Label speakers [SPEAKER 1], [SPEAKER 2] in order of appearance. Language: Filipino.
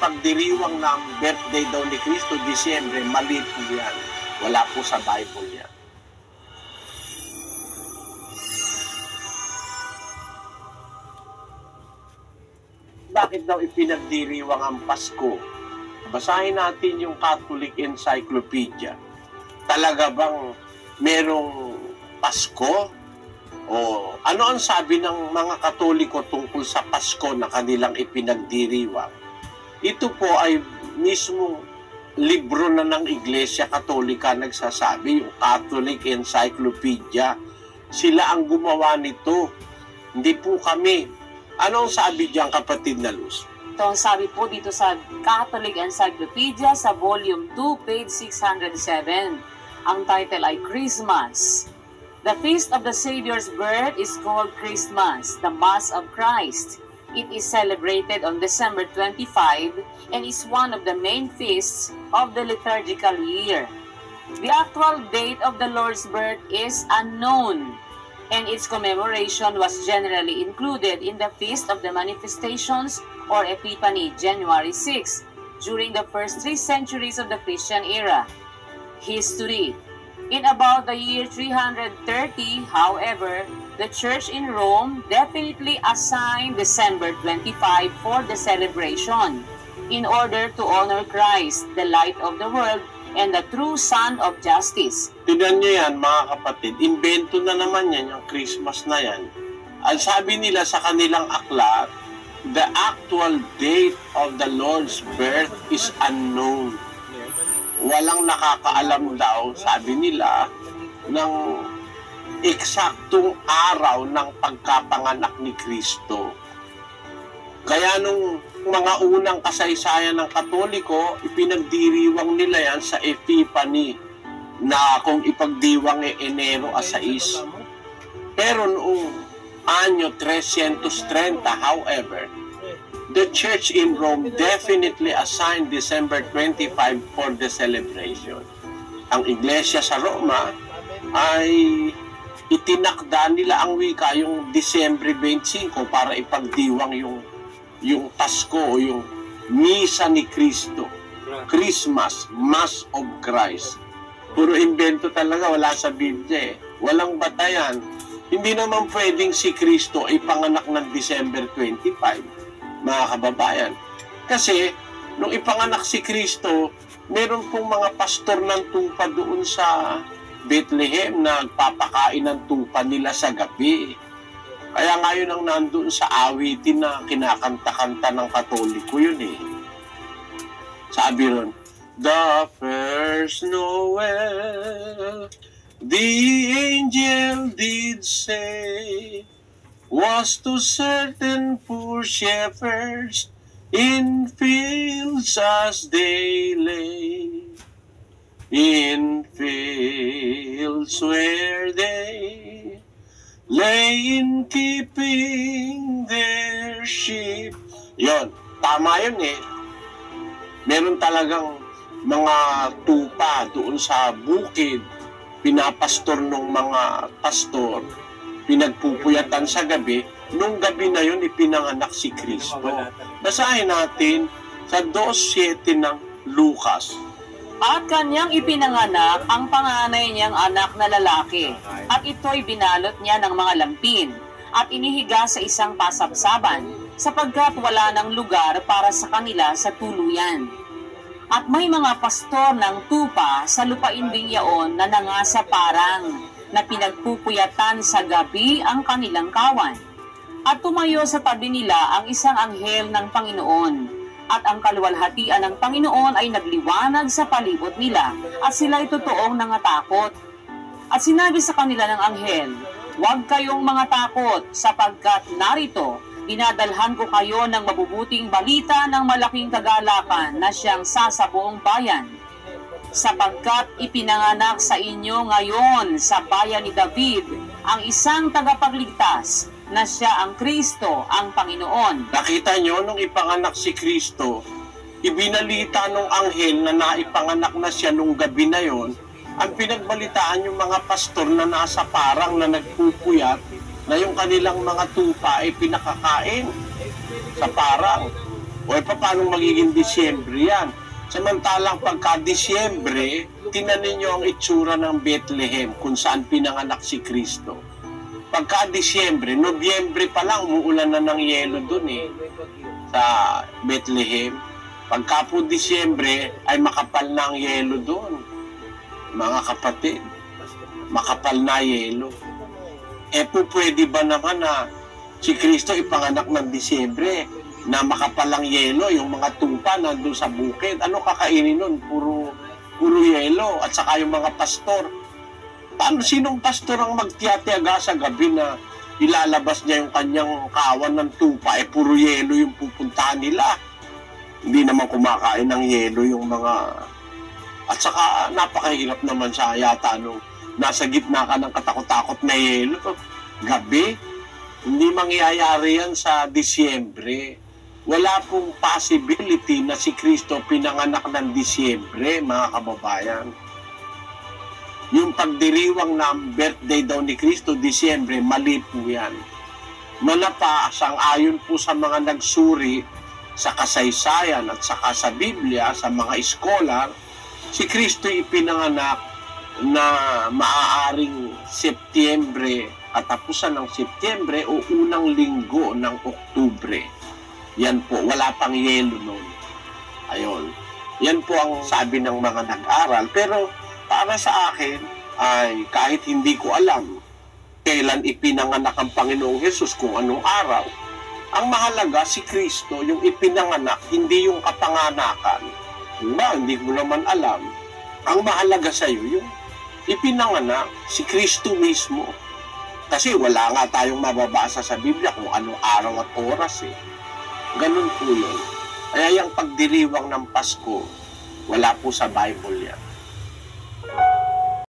[SPEAKER 1] ipagdiriwang ng birthday daw ni Kristo, Disyembre, mali po yan. Wala po sa Bible yan. Bakit daw ipinagdiriwang ang Pasko? Basahin natin yung Catholic Encyclopedia. Talaga bang merong Pasko? O ano ang sabi ng mga Katoliko tungkol sa Pasko na kanilang ipinagdiriwang? Ito po ay mismong libro na ng Iglesia Katolika nagsasabi, yung Catholic Encyclopedia. Sila ang gumawa nito. Hindi po kami. Ano ang sabi diyan, kapatid na Luz?
[SPEAKER 2] Ito ang sabi po dito sa Catholic Encyclopedia sa Volume 2, page 607. Ang title ay Christmas. The feast of the Savior's birth is called Christmas, the Mass of Christ. It is celebrated on December 25 and is one of the main feasts of the liturgical year. The actual date of the Lord's birth is unknown, and its commemoration was generally included in the Feast of the Manifestations or Epiphany, January 6, during the first 3 centuries of the Christian era. History. In about the year 330, however, the Church in Rome definitely assigned December 25 for the celebration in order to honor Christ, the light of the world, and the true Son of Justice.
[SPEAKER 1] Tignan niyo yan, mga kapatid. Invento na naman yan, yung Christmas na yan. Ang sabi nila sa kanilang aklat, the actual date of the Lord's birth is unknown. Walang nakakaalam daw, sabi nila, ng eksaktong araw ng pagkapanganak ni Kristo. Kaya nung mga unang kasaysayan ng Katoliko, ipinagdiriwang nila yan sa Epiphany, na kung ipagdiwang Enero 6. Pero noong anyo 330, however, the Church in Rome definitely assigned December 25 for the celebration. Ang Iglesia sa Roma ay itinakda nila ang wika yung Disyembre 25 para ipagdiwang yung Pasko o yung Misa ni Kristo. Christmas, Mass of Christ. Puro invento talaga, wala sa Biblia eh. Walang batayan. Hindi naman pwedeng si Kristo ay panganak ng December 25. Mga kababayan. Kasi, nung ipanganak si Kristo, meron pong mga pastor ng tupa doon sa Bethlehem na nagpapakain ng tupa nila sa gabi. Kaya ngayon ang nandun sa awitin na kinakanta-kanta ng Katoliko yun eh. Sabi ron, the first Noel, the angel did say, was to certain poor shepherds in fields as they lay, in fields where they lay in keeping their sheep. Yon, tama yun eh. Meron talagang mga tupa doon sa bukid, pinapastor ng mga pastor, pinagpupuyatan sa gabi. Nung gabi na yun, ipinanganak si Kristo. Basahin natin sa 2:7 ng Lucas.
[SPEAKER 2] At kanyang ipinanganak ang panganay niyang anak na lalaki, at ito'y binalot niya ng mga lampin, at inihiga sa isang pasabsaban, sapagkat wala ng lugar para sa kanila sa tuluyan. At may mga pastor ng tupa sa lupain ding yaon na nangasaparang, na pinagpupuyatan sa gabi ang kanilang kawan. At tumayo sa tabi nila ang isang anghel ng Panginoon. At ang kaluwalhatian ng Panginoon ay nagliwanag sa palibot nila, at sila'y totoong nangatakot. At sinabi sa kanila ng anghel, huwag kayong mga takot, sapagkat narito, dinadalhan ko kayo ng mabubuting balita ng malaking kagalakan na siyang sasabuong bayan. Sapagkat ipinanganak sa inyo ngayon sa bayan ni David ang isang tagapagligtas, na siya ang Kristo, ang Panginoon.
[SPEAKER 1] Nakita nyo, nung ipanganak si Kristo, ibinalita nung anghel na naipanganak na siya nung gabi na yon. Ang pinagbalitaan yung mga pastor na nasa parang na nagpupuyat, na yung kanilang mga tupa ay pinakakain sa parang. O paano magiging Disyembre yan? Samantalang pagka Disyembre, tingnan ninyo ang itsura ng Bethlehem kung saan pinanganak si Kristo. Pagka Disyembre, Nobyembre pa lang, umuulan na ng yelo dun sa Bethlehem. Pagka po Disyembre, ay makapal na ang yelo dun. Mga kapatid, makapal na yelo. Pwede ba naman na si Kristo ipanganak ng Disyembre na makapalang yelo, yung mga tupa nandun sa bukid? Ano kakainin nun? Puro yelo. At saka yung mga pastor. Sinong pastor ang magtiyatiyaga sa gabi na ilalabas niya yung kanyang kawan ng tupa? Puro yelo yung pupuntahan nila. Hindi naman kumakain ng yelo yung mga... At saka napakahirap naman siya yata nung nasa gitna ka ng katakot-takot na yelo. Gabi. Hindi mangyayari yan sa Disyembre. Wala pong possibility na si Kristo pinanganak ng Disyembre, mga kababayan. Yung pagdiriwang na birthday daw ni Kristo, Disyembre, mali po yan. Manapa, sang-ayon po sa mga nagsuri sa kasaysayan at saka sa Biblia, sa mga scholar, si Kristo ipinanganak na maaaring Setyembre, katapusan ng Setyembre o unang linggo ng Oktubre. Yan po, wala pang yelo noon. Ayun. Yan po ang sabi ng mga nag-aral. Pero para sa akin, ay kahit hindi ko alam kailan ipinanganak ang Panginoong Hesus, kung anong araw, ang mahalaga si Kristo, yung ipinanganak, hindi yung kapanganakan. Hindi ko naman alam. Ang mahalaga sa iyo, yung ipinanganak si Kristo mismo. Kasi wala nga tayong mababasa sa Biblia kung anong araw at oras Ganun po yun. Kaya yung pagdiriwang ng Pasko, wala po sa Bible yan.